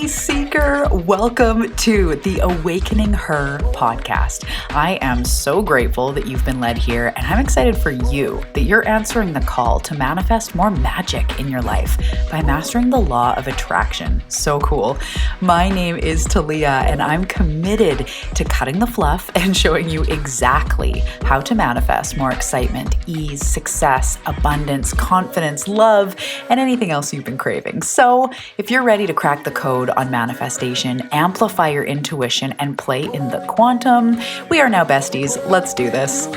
peace seeker. Welcome to the Awakening Her podcast. I am so grateful that you've been led here, and I'm excited for you that you're answering the call to manifest more magic in your life by mastering the law of attraction. So cool. My name is Talia, and I'm committed to cutting the fluff and showing you exactly how to manifest more excitement, ease, success, abundance, confidence, love, and anything else you've been craving. So if you're ready to crack the code on manifestation, amplify your intuition, and play in the quantum, we are now besties. Let's do this.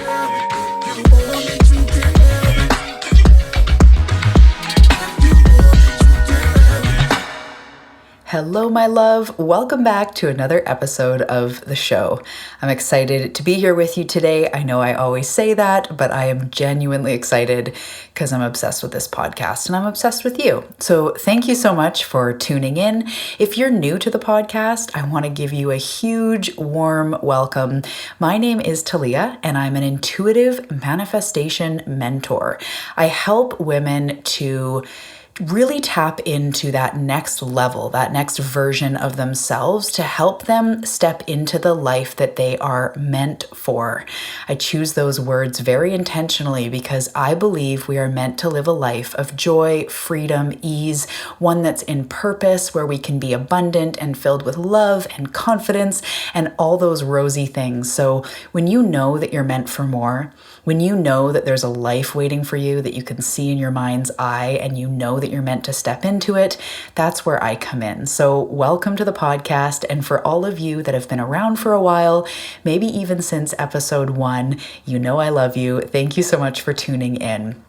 Hello, my love. Welcome back to another episode of the show. I'm excited to be here with you today. I know I always say that, but I am genuinely excited because I'm obsessed with this podcast and I'm obsessed with you. So thank you so much for tuning in. If you're new to the podcast, I want to give you a huge, warm welcome. My name is Talia, and I'm an intuitive manifestation mentor. I help women to really tap into that next level, that next version of themselves to help them step into the life that they are meant for. I choose those words very intentionally because I believe we are meant to live a life of joy, freedom, ease, one that's in purpose, where we can be abundant and filled with love and confidence and all those rosy things. So when you know that you're meant for more, when you know that there's a life waiting for you that you can see in your mind's eye, and you know that you're meant to step into it, that's where I come in. So welcome to the podcast. And for all of you that have been around for a while, maybe even since episode 1, you know I love you. Thank you so much for tuning in.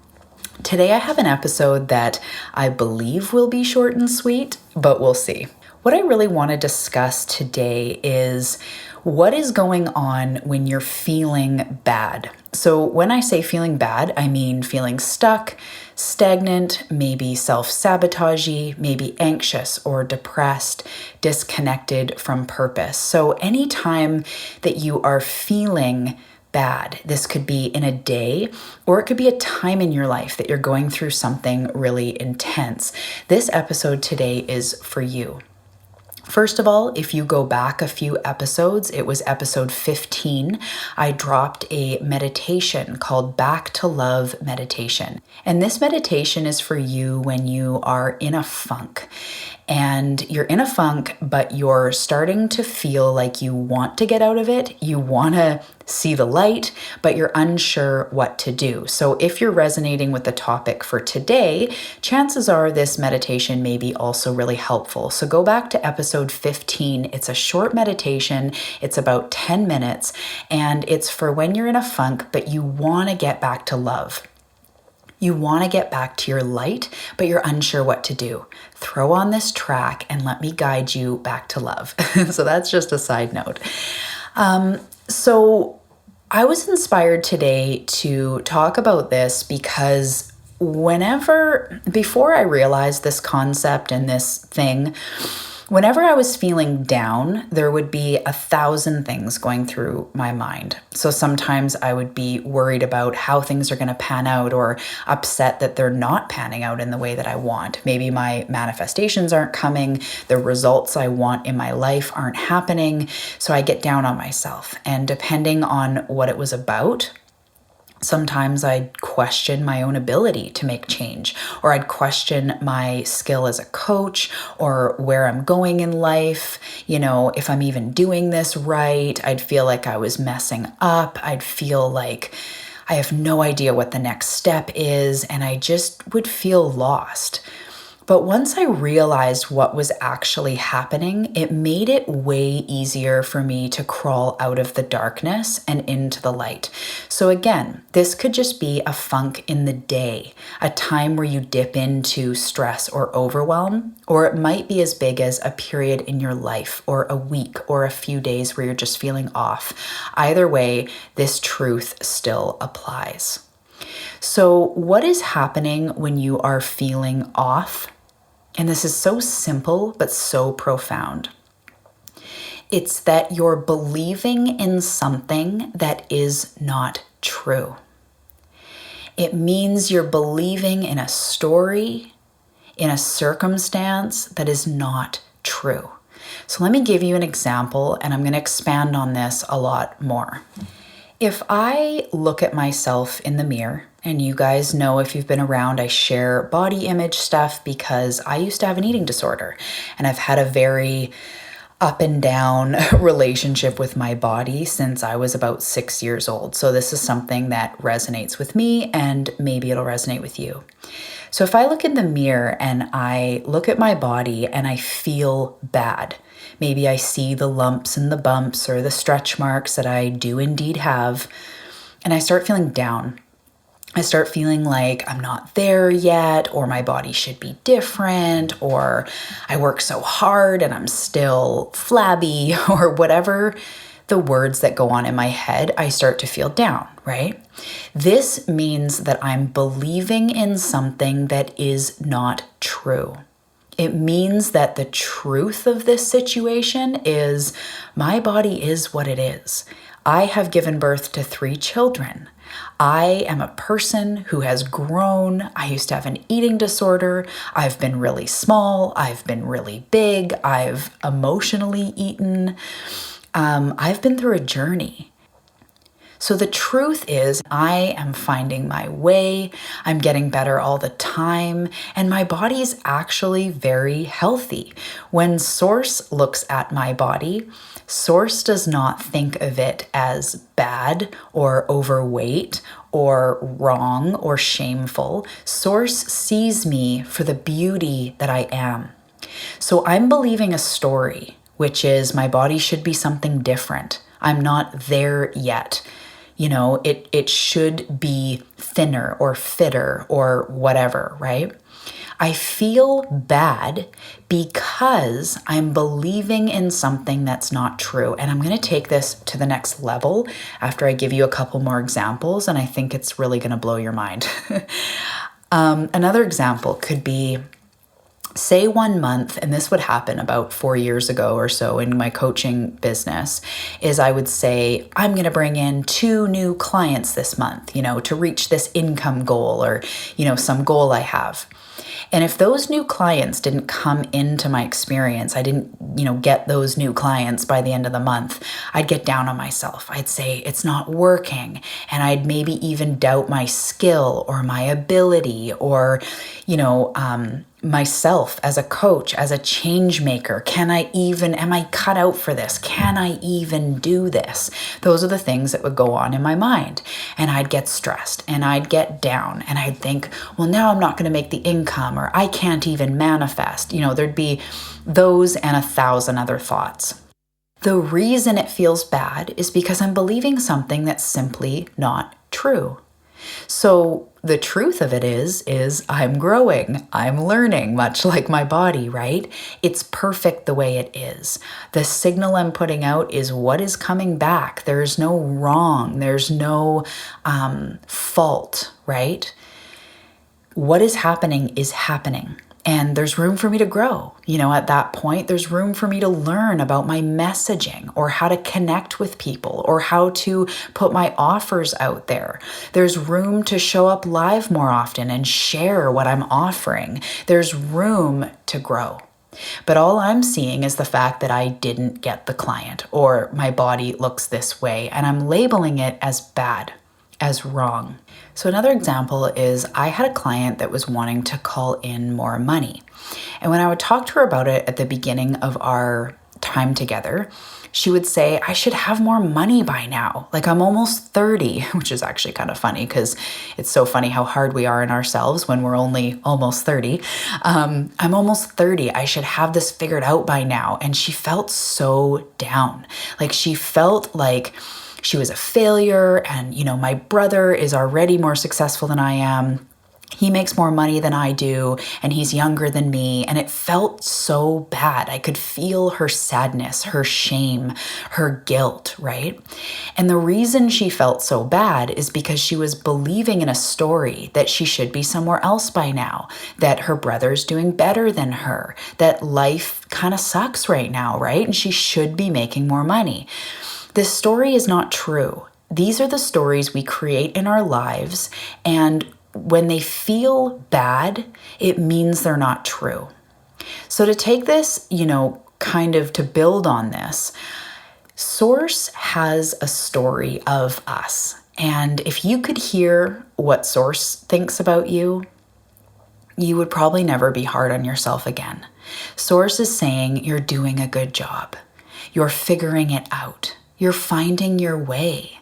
Today I have an episode that I believe will be short and sweet, but we'll see. What I really want to discuss today is what is going on when you're feeling bad. So when I say feeling bad, I mean feeling stuck, stagnant, maybe self-sabotagey, maybe anxious or depressed, disconnected from purpose. So anytime that you are feeling bad, this could be in a day, or it could be a time in your life that you're going through something really intense. This episode today is for you. First of all, if you go back a few episodes, it was episode 15, I dropped a meditation called Back to Love Meditation. And this meditation is for you when you are in a funk. And you're in a funk, but you're starting to feel like you want to get out of it. You want to see the light, but you're unsure what to do. So if you're resonating with the topic for today, chances are this meditation may be also really helpful. So go back to episode 15. It's a short meditation. It's about 10 minutes, and it's for when you're in a funk, but you want to get back to love. You want to get back to your light, but you're unsure what to do. Throw on this track and let me guide you back to love. So that's just a side note. So I was inspired today to talk about this because before I realized this concept and this thing, whenever I was feeling down, there would be 1,000 things going through my mind. So sometimes I would be worried about how things are going to pan out, or upset that they're not panning out in the way that I want. Maybe my manifestations aren't coming, the results I want in my life aren't happening, so I get down on myself. And depending on what it was about, sometimes I'd question my own ability to make change, or I'd question my skill as a coach, or where I'm going in life, if I'm even doing this right. I'd feel like I was messing up. I'd feel like I have no idea what the next step is, and I just would feel lost. But once I realized what was actually happening, it made it way easier for me to crawl out of the darkness and into the light. So again, this could just be a funk in the day, a time where you dip into stress or overwhelm, or it might be as big as a period in your life, or a week, or a few days where you're just feeling off. Either way, this truth still applies. So what is happening when you are feeling off? And this is so simple, but so profound. It's that you're believing in something that is not true. It means you're believing in a story, in a circumstance that is not true. So let me give you an example, and I'm going to expand on this a lot more. If I look at myself in the mirror, and you guys know if you've been around, I share body image stuff because I used to have an eating disorder, and I've had a very up and down relationship with my body since I was about 6 years old. So this is something that resonates with me, and maybe it'll resonate with you. So if I look in the mirror and I look at my body and I feel bad, maybe I see the lumps and the bumps or the stretch marks that I do indeed have, and I start feeling down. I start feeling like I'm not there yet, or my body should be different, or I work so hard and I'm still flabby, or whatever the words that go on in my head, I start to feel down, right? This means that I'm believing in something that is not true. It means that the truth of this situation is my body is what it is. I have given birth to 3 children. I am a person who has grown. I used to have an eating disorder. I've been really small. I've been really big. I've emotionally eaten. I've been through a journey. So the truth is, I am finding my way. I'm getting better all the time, and my body's actually very healthy. When Source looks at my body, Source does not think of it as bad or overweight or wrong or shameful. Source sees me for the beauty that I am. So I'm believing a story, which is my body should be something different. I'm not there yet. You know, it should be thinner or fitter or whatever, right? I feel bad because I'm believing in something that's not true. And I'm going to take this to the next level after I give you a couple more examples, and I think it's really going to blow your mind. Another example could be, say 1 month, and this would happen about 4 years ago or so in my coaching business, is I would say, I'm going to bring in 2 new clients this month, to reach this income goal or, some goal I have. And if those new clients didn't come into my experience, I didn't, get those new clients by the end of the month, I'd get down on myself. I'd say it's not working. And I'd maybe even doubt my skill or my ability or, myself as a coach, as a change maker. Am I cut out for this? Can I even do this? Those are the things that would go on in my mind. And I'd get stressed and I'd get down and I'd think, well, now I'm not going to make the income, or I can't even manifest. There'd be those and 1,000 other thoughts. The reason it feels bad is because I'm believing something that's simply not true. So the truth of it is I'm growing, I'm learning, much like my body, right? It's perfect the way it is. The signal I'm putting out is what is coming back. There's no wrong, there's no fault, right? What is happening is happening. And there's room for me to grow. At that point, there's room for me to learn about my messaging or how to connect with people or how to put my offers out there. There's room to show up live more often and share what I'm offering. There's room to grow. But all I'm seeing is the fact that I didn't get the client, or my body looks this way, and I'm labeling it as bad, as wrong. So another example is I had a client that was wanting to call in more money. And when I would talk to her about it at the beginning of our time together, she would say, I should have more money by now. Like, I'm almost 30, which is actually kind of funny because it's so funny how hard we are in ourselves when we're only almost 30. I'm almost 30. I should have this figured out by now. And she felt so down. Like, she felt like she was a failure, and, my brother is already more successful than I am. He makes more money than I do, and he's younger than me, and it felt so bad. I could feel her sadness, her shame, her guilt, right? And the reason she felt so bad is because she was believing in a story that she should be somewhere else by now, that her brother's doing better than her, that life kind of sucks right now, right? And she should be making more money. This story is not true. These are the stories we create in our lives, and when they feel bad, it means they're not true. So to take this, kind of to build on this, Source has a story of us. And if you could hear what Source thinks about you, you would probably never be hard on yourself again. Source is saying you're doing a good job. You're figuring it out. You're finding your way.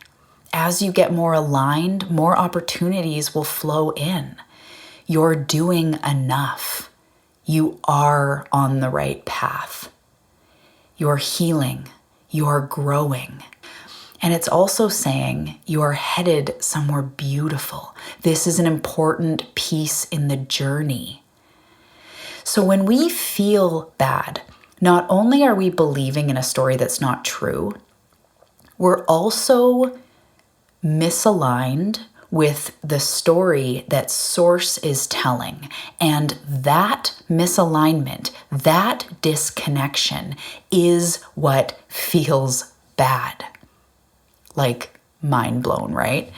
As you get more aligned, more opportunities will flow in. You're doing enough. You are on the right path. You're healing. You're growing. And it's also saying you are headed somewhere beautiful. This is an important piece in the journey. So when we feel bad, not only are we believing in a story that's not true, we're also misaligned with the story that Source is telling. And that misalignment, that disconnection is what feels bad. Like mind blown, right?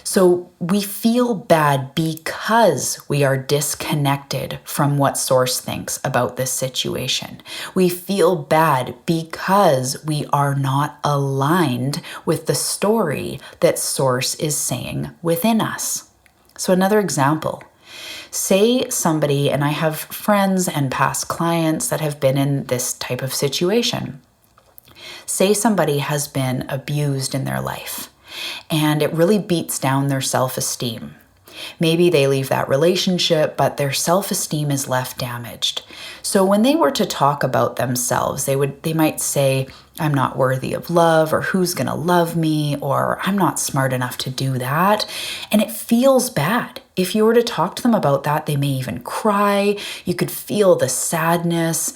So we feel bad because we are disconnected from what Source thinks about this situation. We feel bad because we are not aligned with the story that Source is saying within us. So another example, say somebody, and I have friends and past clients that have been in this type of situation. Say somebody has been abused in their life and it really beats down their self-esteem. Maybe they leave that relationship, but their self-esteem is left damaged. So when they were to talk about themselves, they might say, I'm not worthy of love, or who's gonna love me, or I'm not smart enough to do that. And it feels bad. If you were to talk to them about that, they may even cry. You could feel the sadness.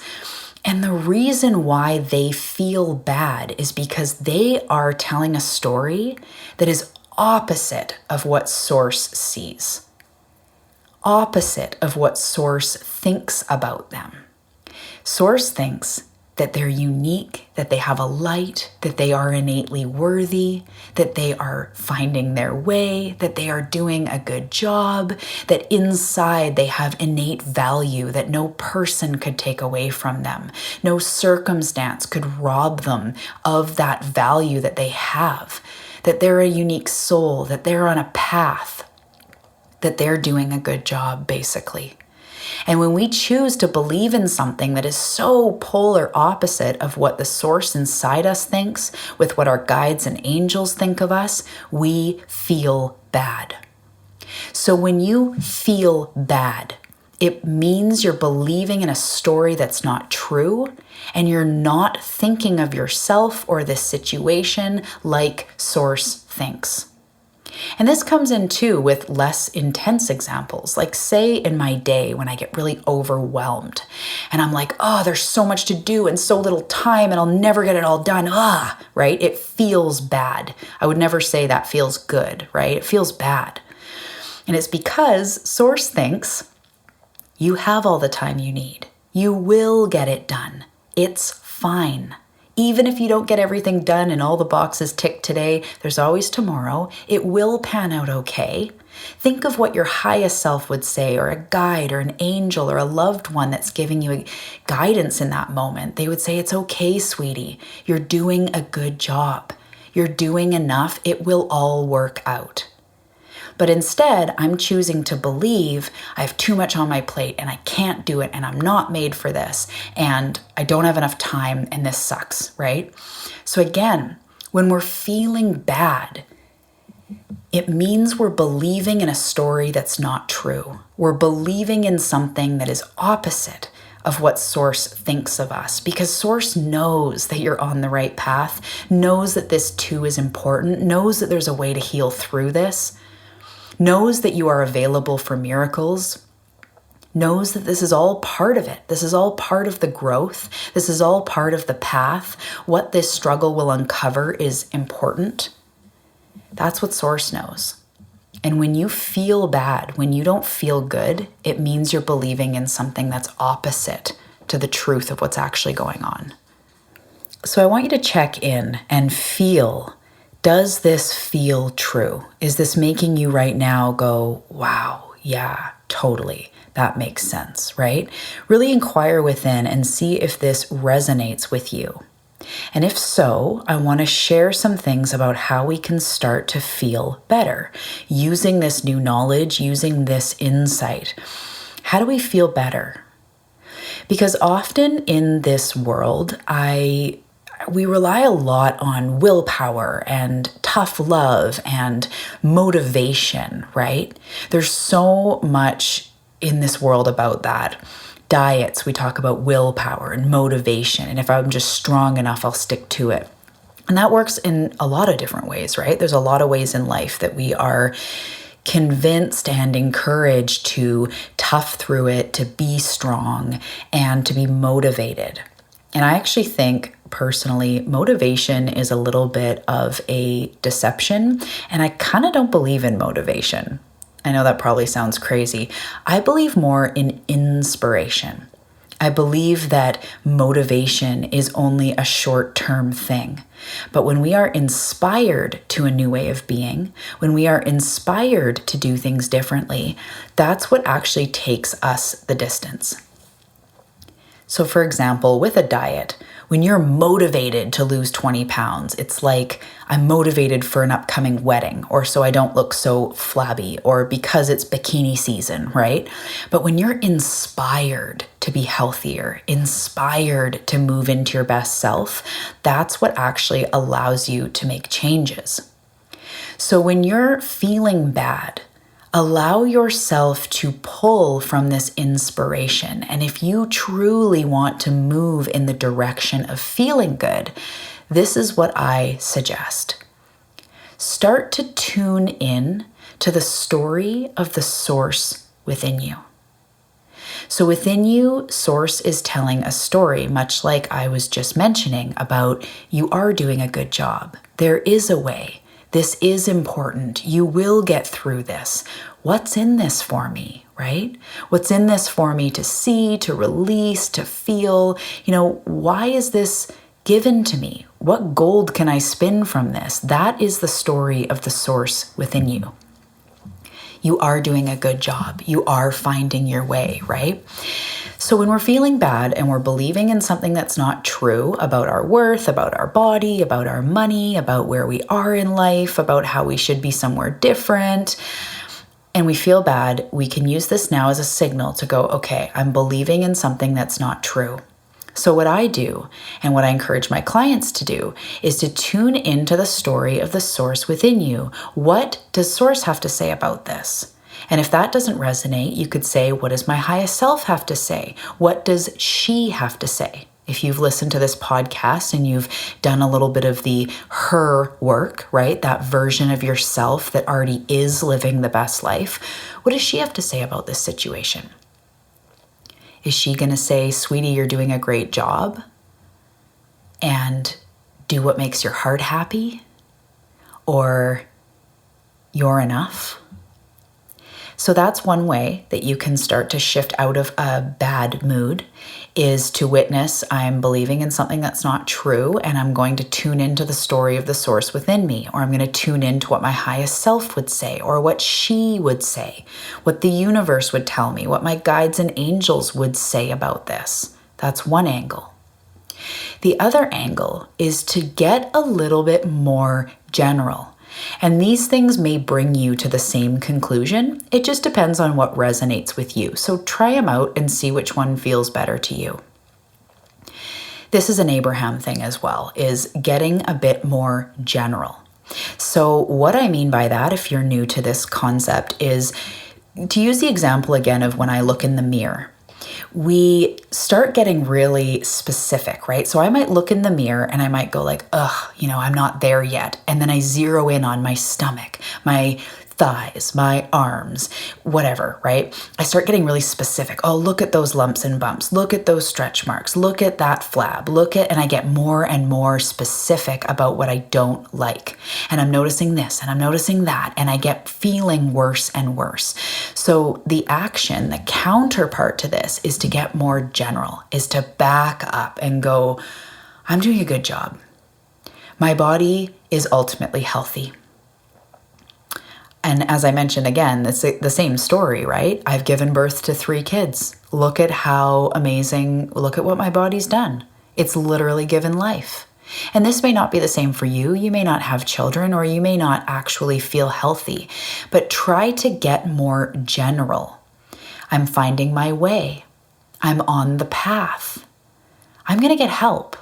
And the reason why they feel bad is because they are telling a story that is opposite of what Source sees, opposite of what Source thinks about them. Source thinks that they're unique, that they have a light, that they are innately worthy, that they are finding their way, that they are doing a good job, that inside they have innate value that no person could take away from them. No circumstance could rob them of that value that they have, that they're a unique soul, that they're on a path, that they're doing a good job, basically. And when we choose to believe in something that is so polar opposite of what the Source inside us thinks, with what our guides and angels think of us, we feel bad. So when you feel bad, it means you're believing in a story that's not true, and you're not thinking of yourself or this situation like Source thinks. And this comes in too with less intense examples. Like say in my day when I get really overwhelmed and I'm like, oh, there's so much to do and so little time and I'll never get it all done. Right? It feels bad. I would never say that feels good, right? It feels bad. And it's because Source thinks you have all the time you need. You will get it done. It's fine. Even if you don't get everything done and all the boxes ticked today, there's always tomorrow. It will pan out okay. Think of what your highest self would say, or a guide or an angel or a loved one that's giving you guidance in that moment. They would say, it's okay, sweetie. You're doing a good job. You're doing enough. It will all work out. But instead, I'm choosing to believe I have too much on my plate and I can't do it and I'm not made for this and I don't have enough time and this sucks, right? So again, when we're feeling bad, it means we're believing in a story that's not true. We're believing in something that is opposite of what Source thinks of us, because Source knows that you're on the right path, knows that this too is important, knows that there's a way to heal through this, knows that you are available for miracles, knows that this is all part of it. This is all part of the growth. This is all part of the path. What this struggle will uncover is important. That's what Source knows. And when you feel bad, when you don't feel good, it means you're believing in something that's opposite to the truth of what's actually going on. So I want you to check in and feel, does this feel true? Is this making you right now go, wow, yeah, totally. That makes sense, right? Really inquire within and see if this resonates with you. And if so, I want to share some things about how we can start to feel better using this new knowledge, using this insight. How do we feel better? Because often in this world, we rely a lot on willpower and tough love and motivation, right? There's so much in this world about that. Diets, we talk about willpower and motivation. And if I'm just strong enough, I'll stick to it. And that works in a lot of different ways, right? There's a lot of ways in life that we are convinced and encouraged to tough through it, to be strong, and to be motivated. And I actually think personally, motivation is a little bit of a deception, and I kind of don't believe in motivation. I know that probably sounds crazy. I believe more in inspiration. I believe that motivation is only a short-term thing. But when we are inspired to a new way of being, when we are inspired to do things differently, that's what actually takes us the distance. So for example, with a diet, when you're motivated to lose 20 pounds, it's like I'm motivated for an upcoming wedding, or so I don't look so flabby, or because it's bikini season, right? But when you're inspired to be healthier, inspired to move into your best self, that's what actually allows you to make changes. So when you're feeling bad, allow yourself to pull from this inspiration. And if you truly want to move in the direction of feeling good, this is what I suggest. Start to tune in to the story of the source within you. So within you, source is telling a story, much like I was just mentioning about you are doing a good job. There is a way. This is important. You will get through this. What's in this for me, right? What's in this for me to see, to release, to feel? Why is this given to me? What gold can I spin from this? That is the story of the source within you. You are doing a good job. You are finding your way, right? So when we're feeling bad and we're believing in something that's not true about our worth, about our body, about our money, about where we are in life, about how we should be somewhere different, and we feel bad, we can use this now as a signal to go, okay, I'm believing in something that's not true. So what I do, and what I encourage my clients to do, is to tune into the story of the source within you. What does source have to say about this? And if that doesn't resonate, you could say, what does my highest self have to say? What does she have to say? If you've listened to this podcast and you've done a little bit of the her work, right? That version of yourself that already is living the best life, what does she have to say about this situation? Is she going to say, sweetie, you're doing a great job and do what makes your heart happy? Or you're enough? So that's one way that you can start to shift out of a bad mood, is to witness, I'm believing in something that's not true, and I'm going to tune into the story of the source within me, or I'm going to tune into what my highest self would say, or what she would say, what the universe would tell me, what my guides and angels would say about this. That's one angle. The other angle is to get a little bit more general. And these things may bring you to the same conclusion. It just depends on what resonates with you. So try them out and see which one feels better to you. This is an Abraham thing as well, is getting a bit more general. So what I mean by that, if you're new to this concept, is to use the example again of when I look in the mirror. We start getting really specific, right? So I might look in the mirror and I might go like, I'm not there yet. And then I zero in on my stomach, my thighs, my arms, whatever, right? I start getting really specific. Oh, look at those lumps and bumps. Look at those stretch marks. Look at that flab. And I get more and more specific about what I don't like. And I'm noticing this and I'm noticing that. And I get feeling worse and worse. So the action, the counterpart to this is to get more general, is to back up and go, I'm doing a good job. My body is ultimately healthy. And as I mentioned again, it's the same story, right? I've given birth to 3 kids. Look at how amazing, look at what my body's done. It's literally given life. And this may not be the same for you. You may not have children, or you may not actually feel healthy, but try to get more general. I'm finding my way. I'm on the path. I'm going to get help.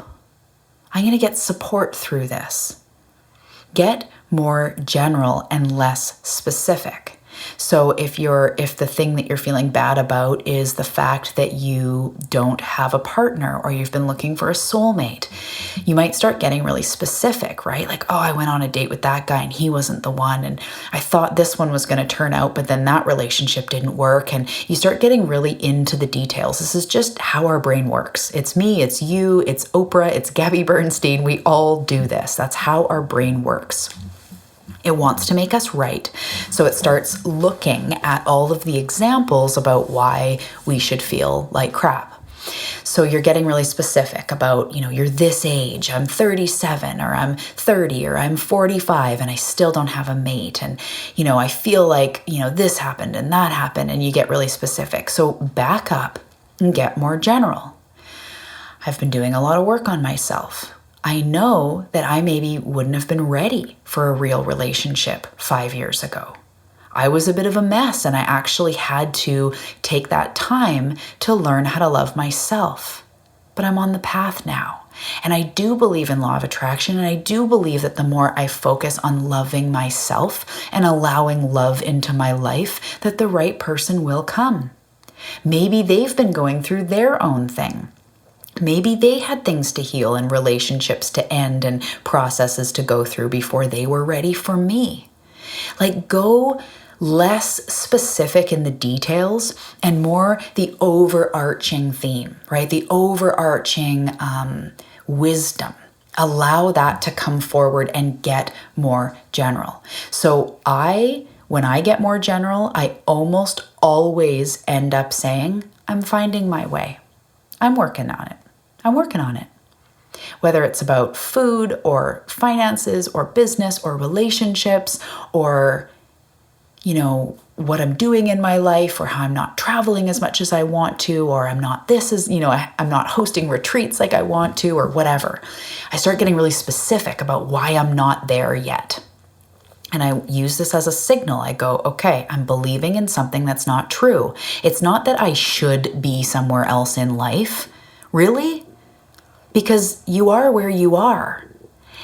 I'm going to get support through this. Get more general and less specific. So if the thing that you're feeling bad about is the fact that you don't have a partner, or you've been looking for a soulmate, you might start getting really specific, right? Like, oh, I went on a date with that guy and he wasn't the one. And I thought this one was going to turn out, but then that relationship didn't work. And you start getting really into the details. This is just how our brain works. It's me, it's you, it's Oprah, it's Gabby Bernstein. We all do this. That's how our brain works. It wants to make us right. So it starts looking at all of the examples about why we should feel like crap. So you're getting really specific about, you're this age, I'm 37, or I'm 30, or I'm 45, and I still don't have a mate. And, I feel like, this happened and that happened, and you get really specific. So back up and get more general. I've been doing a lot of work on myself. I know that I maybe wouldn't have been ready for a real relationship 5 years ago. I was a bit of a mess, and I actually had to take that time to learn how to love myself. But I'm on the path now. And I do believe in law of attraction, and I do believe that the more I focus on loving myself and allowing love into my life, that the right person will come. Maybe they've been going through their own thing. Maybe they had things to heal and relationships to end and processes to go through before they were ready for me. Like, go less specific in the details and more the overarching theme, right? The overarching wisdom. Allow that to come forward and get more general. So when I get more general, I almost always end up saying, I'm finding my way. I'm working on it. I'm working on it. Whether it's about food or finances or business or relationships or, what I'm doing in my life, or how I'm not traveling as much as I want to, or I'm not I'm not hosting retreats like I want to, or whatever. I start getting really specific about why I'm not there yet. And I use this as a signal. I go, okay, I'm believing in something that's not true. It's not that I should be somewhere else in life. Really? Because you are where you are.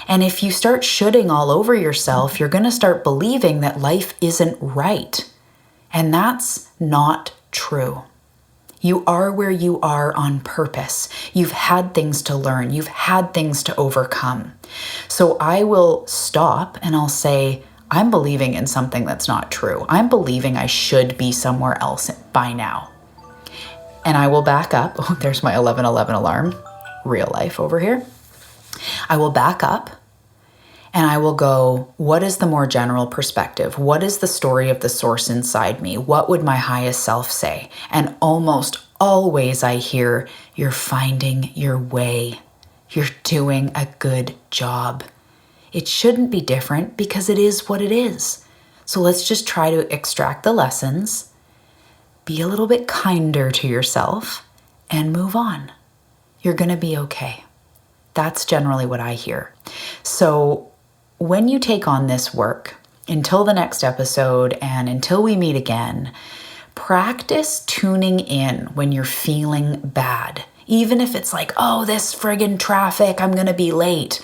And if you start shoulding all over yourself, you're going to start believing that life isn't right. And that's not true. You are where you are on purpose. You've had things to learn. You've had things to overcome. So I will stop and I'll say, I'm believing in something that's not true. I'm believing I should be somewhere else by now. And I will back up. Oh, there's my 11:11 alarm. Real life over here. I will back up and I will go, what is the more general perspective? What is the story of the source inside me? What would my highest self say? And almost always I hear, you're finding your way. You're doing a good job. It shouldn't be different because it is what it is. So let's just try to extract the lessons, be a little bit kinder to yourself, and move on. You're going to be okay. That's generally what I hear. So when you take on this work, until the next episode and until we meet again, practice tuning in when you're feeling bad. Even if it's like, oh, this friggin' traffic, I'm going to be late.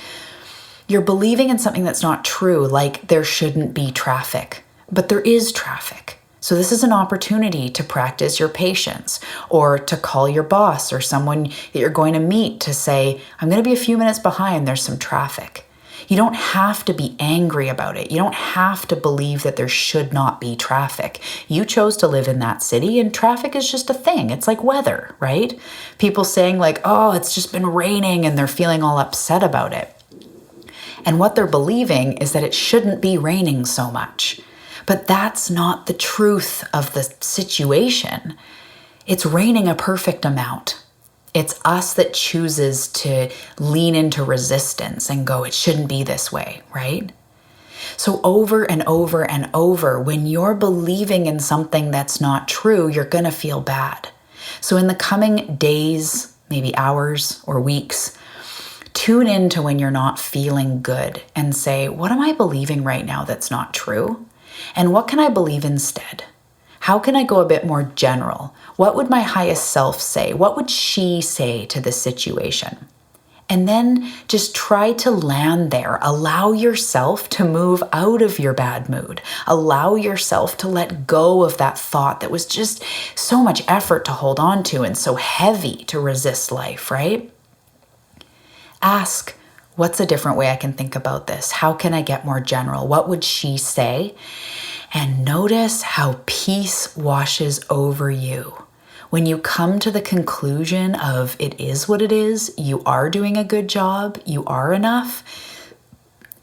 You're believing in something that's not true, like there shouldn't be traffic, but there is traffic. So this is an opportunity to practice your patience, or to call your boss or someone that you're going to meet to say, I'm going to be a few minutes behind, there's some traffic. You don't have to be angry about it. You don't have to believe that there should not be traffic. You chose to live in that city, and traffic is just a thing. It's like weather, right? People saying like, oh, it's just been raining, and they're feeling all upset about it. And what they're believing is that it shouldn't be raining so much. But that's not the truth of the situation. It's raining a perfect amount. It's us that chooses to lean into resistance and go, it shouldn't be this way, right? So over and over and over, when you're believing in something that's not true, you're going to feel bad. So in the coming days, maybe hours or weeks, tune into when you're not feeling good and say, what am I believing right now that's not true? And what can I believe instead? How can I go a bit more general? What would my highest self say? What would she say to this situation? And then just try to land there. Allow yourself to move out of your bad mood. Allow yourself to let go of that thought that was just so much effort to hold on to and so heavy to resist life, right? Ask, what's a different way I can think about this? How can I get more general? What would she say? And notice how peace washes over you. When you come to the conclusion of it is what it is, you are doing a good job, you are enough,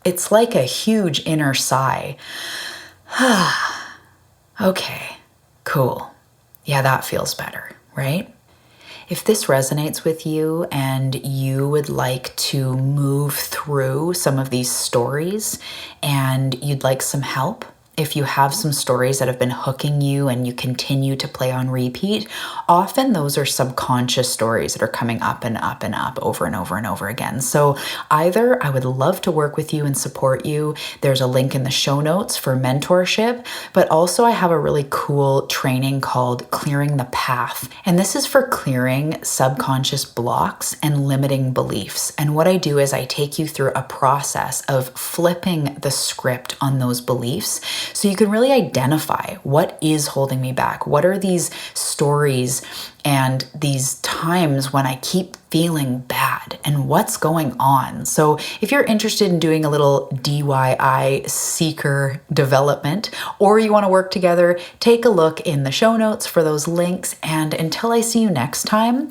it's like a huge inner sigh. Okay, cool. Yeah, that feels better, right? If this resonates with you and you would like to move through some of these stories and you'd like some help, if you have some stories that have been hooking you and you continue to play on repeat, often those are subconscious stories that are coming up and up and up over and over and over again. So either I would love to work with you and support you. There's a link in the show notes for mentorship, but also I have a really cool training called Clearing the Path. And this is for clearing subconscious blocks and limiting beliefs. And what I do is I take you through a process of flipping the script on those beliefs, so you can really identify what is holding me back. What are these stories and these times when I keep feeling bad and what's going on? So if you're interested in doing a little DIY seeker development, or you want to work together, take a look in the show notes for those links. And until I see you next time,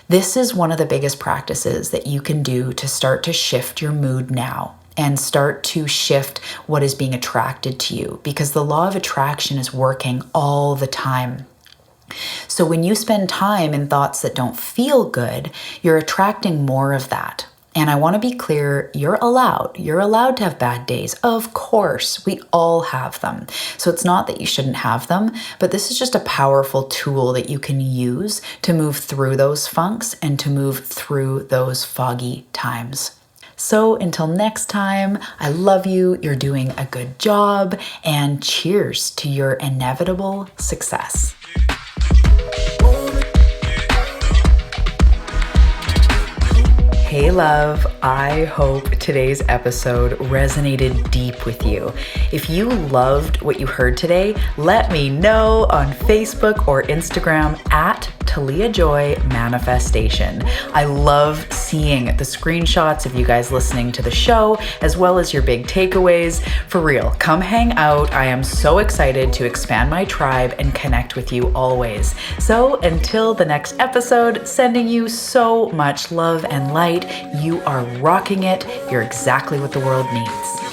this is one of the biggest practices that you can do to start to shift your mood now and start to shift what is being attracted to you, because the law of attraction is working all the time. So when you spend time in thoughts that don't feel good, you're attracting more of that. And I want to be clear, you're allowed to have bad days. Of course, we all have them. So it's not that you shouldn't have them, but this is just a powerful tool that you can use to move through those funks and to move through those foggy times. So until next time, I love you, you're doing a good job, and cheers to your inevitable success. Hey love, I hope today's episode resonated deep with you. If you loved what you heard today, let me know on Facebook or Instagram at Talia Joy Manifestation. I love seeing the screenshots of you guys listening to the show, as well as your big takeaways. For real, come hang out. I am so excited to expand my tribe and connect with you always. So until the next episode, sending you so much love and light. You are rocking it. You're exactly what the world needs.